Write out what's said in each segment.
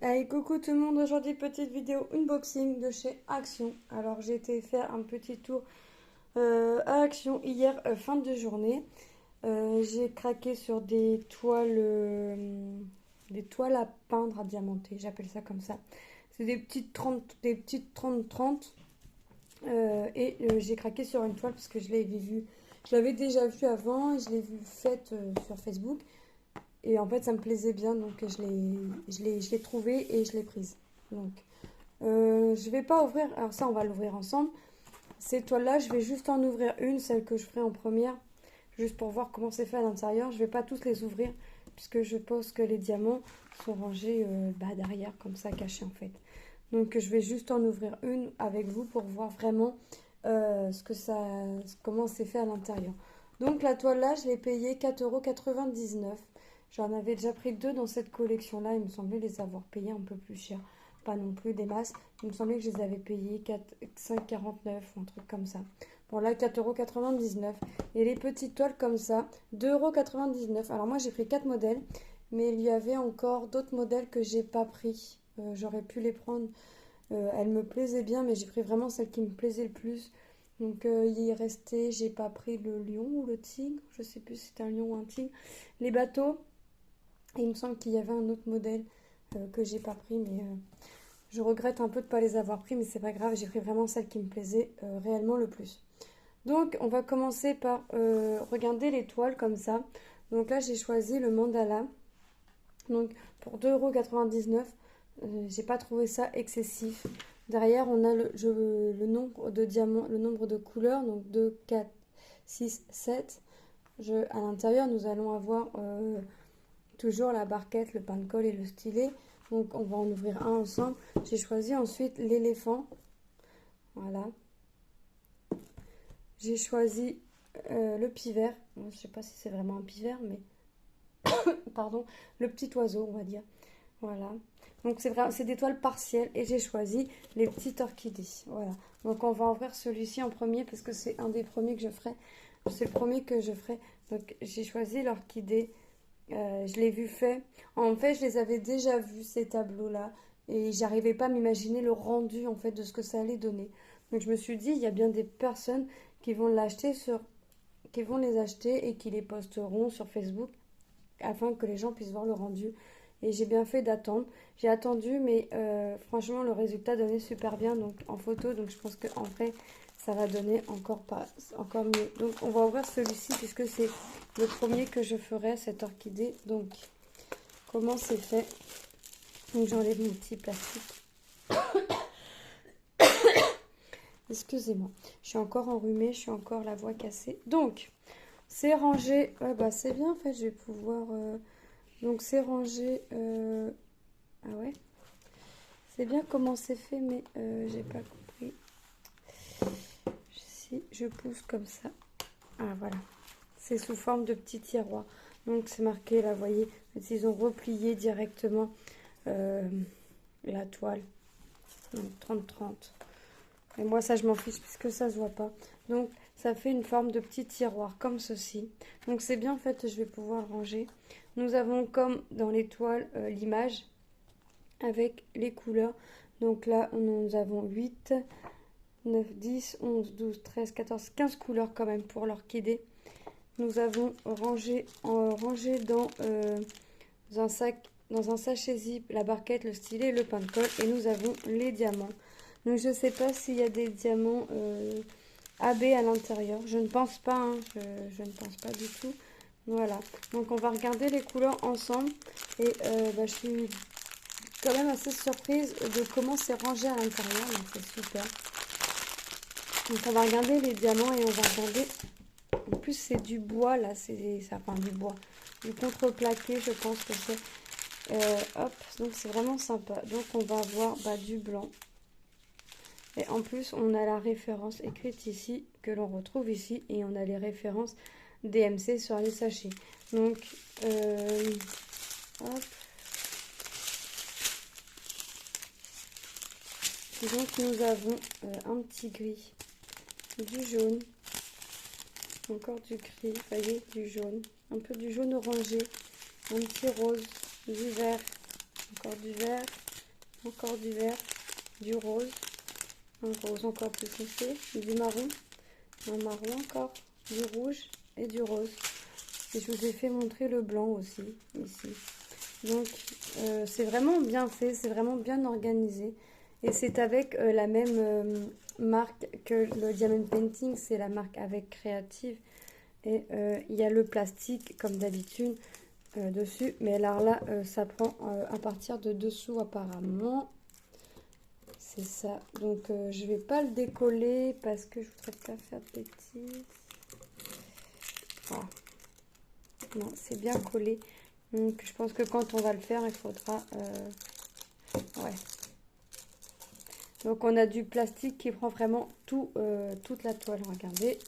Hey, coucou tout le monde, aujourd'hui petite vidéo unboxing de chez Action. Alors j'ai été faire un petit tour à Action hier fin de journée. J'ai craqué sur des toiles à peindre à diamanter, j'appelle ça comme ça. C'est des petites 30-30 j'ai craqué sur une toile parce que je l'avais déjà vue avant et je l'ai vue faite sur Facebook. Et en fait, ça me plaisait bien, donc je l'ai trouvée et je l'ai prise. Donc, je vais pas ouvrir. Alors ça, on va l'ouvrir ensemble. Ces toiles-là, je vais juste en ouvrir une, celle que je ferai en première, juste pour voir comment c'est fait à l'intérieur. Je vais pas tous les ouvrir, puisque je pense que les diamants sont rangés derrière, comme ça, cachés en fait. Donc, je vais juste en ouvrir une avec vous pour voir vraiment comment c'est fait à l'intérieur. Donc, la toile-là, je l'ai payée 4,99 €. J'en avais déjà pris deux dans cette collection-là. Il me semblait les avoir payés un peu plus cher. Pas non plus des masses. Il me semblait que je les avais payés 5,49 € ou un truc comme ça. Bon, là, 4,99 €. Et les petites toiles comme ça, 2,99 €. Alors, moi, j'ai pris 4 modèles. Mais il y avait encore d'autres modèles que j'ai pas pris. J'aurais pu les prendre. Elles me plaisaient bien, mais j'ai pris vraiment celle qui me plaisait le plus. Donc, il restait, j'ai pas pris le lion ou le tigre. Je sais plus si c'était un lion ou un tigre. Les bateaux. Et il me semble qu'il y avait un autre modèle que j'ai pas pris, mais je regrette un peu de ne pas les avoir pris, mais c'est pas grave, j'ai pris vraiment celle qui me plaisait réellement le plus. Donc on va commencer par regarder les toiles comme ça. Donc là j'ai choisi le mandala. Donc pour 2,99 €, j'ai pas trouvé ça excessif. Derrière on a le nombre de diamants, le nombre de couleurs, donc 2, 4, 6, 7. À l'intérieur nous allons avoir toujours la barquette, le pain de colle et le stylet. Donc on va en ouvrir un ensemble. J'ai choisi ensuite l'éléphant. Voilà. J'ai choisi le pivert. Bon, je sais pas si c'est vraiment un pivert, mais pardon, le petit oiseau, on va dire. Voilà. Donc c'est des toiles partielles et j'ai choisi les petites orchidées. Voilà. Donc on va ouvrir celui-ci en premier parce que c'est un des premiers que je ferai. C'est le premier que je ferai. Donc j'ai choisi l'orchidée. Je l'ai vu fait. En fait, je les avais déjà vus, ces tableaux-là. Et j'arrivais pas à m'imaginer le rendu, en fait, de ce que ça allait donner. Donc, je me suis dit, il y a bien des personnes qui vont qui vont les acheter et qui les posteront sur Facebook afin que les gens puissent voir le rendu. Et j'ai bien fait d'attendre. J'ai attendu, mais franchement, le résultat donnait super bien donc en photo. Donc, je pense qu'en vrai, ça va donner encore mieux. Donc, on va ouvrir celui-ci puisque c'est le premier que je ferai, cette orchidée. Donc, comment c'est fait? Donc, j'enlève mon petit plastique. Excusez-moi, je suis encore enrhumée, je suis encore la voix cassée. Donc, c'est rangé. Ouais, bah, c'est bien en fait, je vais pouvoir. Donc, c'est rangé. Ah ouais? C'est bien comment c'est fait, mais j'ai pas compris. Si je pousse comme ça. Ah voilà. C'est sous forme de petits tiroirs. Donc c'est marqué là, vous voyez, ils ont replié directement la toile. Donc 30-30. Et moi ça je m'en fiche puisque ça se voit pas. Donc ça fait une forme de petit tiroir comme ceci. Donc c'est bien en fait, je vais pouvoir ranger. Nous avons comme dans les toiles l'image avec les couleurs. Donc là nous avons 8, 9, 10, 11, 12, 13, 14, 15 couleurs quand même pour l'orchidée. Nous avons rangé dans un sachet zip, la barquette, le stylet, le pain de colle. Et nous avons les diamants. Donc je ne sais pas s'il y a des diamants AB à l'intérieur. Je ne pense pas, hein, je ne pense pas du tout. Voilà. Donc on va regarder les couleurs ensemble. Et je suis quand même assez surprise de comment c'est rangé à l'intérieur. Donc c'est super. Donc on va regarder les diamants et on va regarder. En plus, c'est du bois, là, enfin du bois, du contreplaqué, je pense que c'est. Hop, donc c'est vraiment sympa. Donc, on va avoir du blanc. Et en plus, on a la référence écrite ici, que l'on retrouve ici, et on a les références DMC sur les sachets. Donc, hop. Donc, nous avons un petit gris, du jaune. Encore du gris, vous voyez, du jaune, un peu du jaune orangé, un petit rose, du vert, encore du vert, encore du vert, du rose, un rose encore plus foncé, du marron, un marron encore, du rouge et du rose. Et je vous ai fait montrer le blanc aussi, ici. Donc, c'est vraiment bien fait, c'est vraiment bien organisé. Et c'est avec la même marque que le Diamond Painting, c'est la marque avec Creative. Et il y a le plastique, comme d'habitude, dessus. Mais alors là, ça prend à partir de dessous, apparemment. C'est ça. Donc, je vais pas le décoller parce que je voudrais pas faire de bêtises. Voilà. Non, c'est bien collé. Donc, je pense que quand on va le faire, il faudra... ouais. Donc, on a du plastique qui prend vraiment tout, toute la toile. Regardez.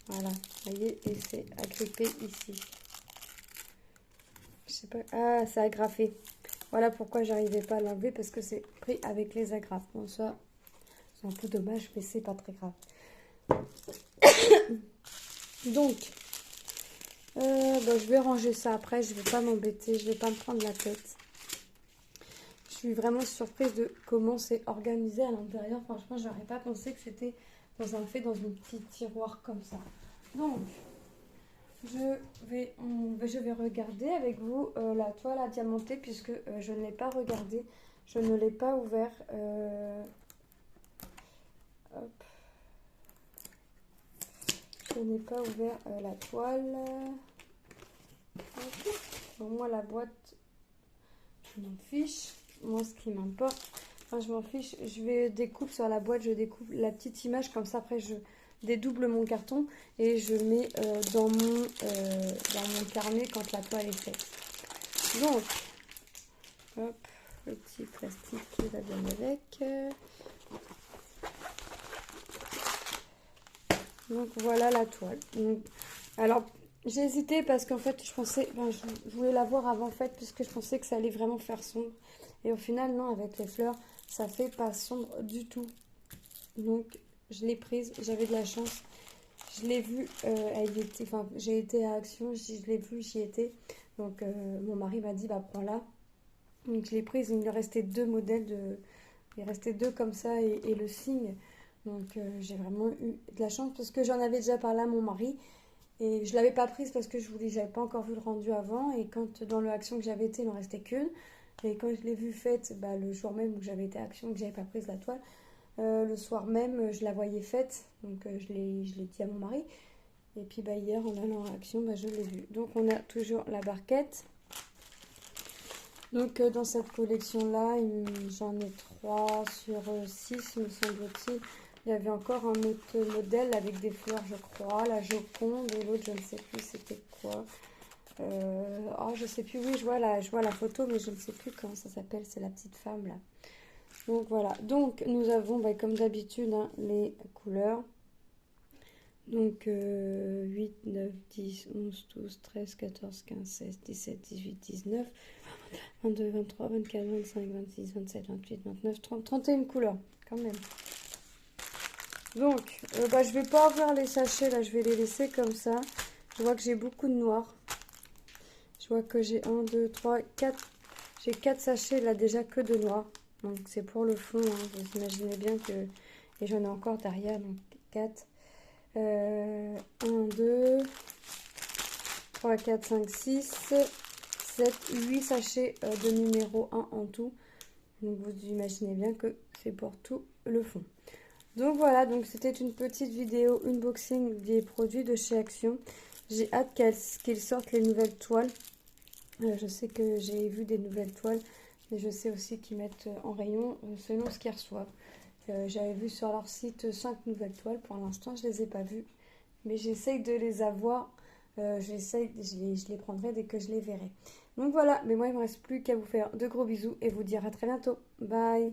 Voilà. Vous voyez, et c'est agrippé ici. Je sais pas... Ah, c'est agrafé. Voilà pourquoi j'arrivais pas à l'enlever, parce que c'est pris avec les agrafes. Bon, ça, c'est un peu dommage, mais c'est pas très grave. Donc... je vais ranger ça après, je vais pas m'embêter, je vais pas me prendre la tête. Je suis vraiment surprise de comment c'est organisé à l'intérieur. Franchement, j'aurais pas pensé que c'était dans un petit tiroir comme ça. Donc, je vais regarder avec vous la toile à diamanter puisque je ne l'ai pas regardée, je ne l'ai pas ouvert. Hop. Je n'ai pas ouvert la toile. Bon, moi, la boîte, je m'en fiche. Moi, ce qui m'importe, enfin, je m'en fiche. Je vais découper sur la boîte, je découpe la petite image. Comme ça, après, je dédouble mon carton et je mets dans mon carnet quand la toile est faite. Donc, hop, le petit plastique qui va bien avec. Donc, voilà la toile. Donc, alors... J'ai hésité parce qu'en fait, je pensais, je voulais la voir avant faite puisque je pensais que ça allait vraiment faire sombre. Et au final, non, avec les fleurs, ça fait pas sombre du tout. Donc, je l'ai prise, j'avais de la chance. Je l'ai vue, j'ai été à Action, je l'ai vue, j'y étais. Donc, mon mari m'a dit, bah, prends-la. Donc, je l'ai prise, il me restait deux modèles, il restait deux comme ça et le signe. Donc, j'ai vraiment eu de la chance parce que j'en avais déjà parlé à mon mari. Et je ne l'avais pas prise parce que j'avais pas encore vu le rendu avant. Et quand dans le Action que j'avais été, il n'en restait qu'une. Et quand je l'ai vue faite, le jour même où j'avais été à Action, que j'avais pas prise la toile, le soir même, je la voyais faite. Donc je l'ai dit à mon mari. Et puis hier, en allant à Action, je l'ai vue. Donc on a toujours la barquette. Donc dans cette collection-là, j'en ai 3 sur 6, me semble-t-il. Il y avait encore un autre modèle avec des fleurs, je crois, la Joconde, et l'autre, je ne sais plus c'était quoi. Je sais plus, oui, je vois la photo, mais je ne sais plus comment ça s'appelle, c'est la petite femme, là. Donc, voilà. Donc, nous avons, comme d'habitude, les couleurs. Donc, 8, 9, 10, 11, 12, 13, 14, 15, 16, 17, 18, 19, 22, 23, 24, 25, 26, 27, 28, 29, 30, 31 couleurs, quand même. Donc, je vais pas ouvrir les sachets, là, je vais les laisser comme ça. Je vois que j'ai beaucoup de noir. Je vois que j'ai 1, 2, 3, 4. J'ai 4 sachets, là, déjà que de noir. Donc, c'est pour le fond, hein. Vous imaginez bien que... Et j'en ai encore derrière, donc 4. 1, 2, 3, 4, 5, 6, 7, 8 sachets de numéro 1 en tout. Donc, vous imaginez bien que c'est pour tout le fond. Donc voilà, donc c'était une petite vidéo unboxing des produits de chez Action. J'ai hâte qu'ils sortent les nouvelles toiles. Je sais que j'ai vu des nouvelles toiles, mais je sais aussi qu'ils mettent en rayon selon ce qu'ils reçoivent. J'avais vu sur leur site 5 nouvelles toiles. Pour l'instant, je ne les ai pas vues, mais j'essaye de les avoir. Je les prendrai dès que je les verrai. Donc voilà, mais moi, il ne me reste plus qu'à vous faire de gros bisous et vous dire à très bientôt. Bye!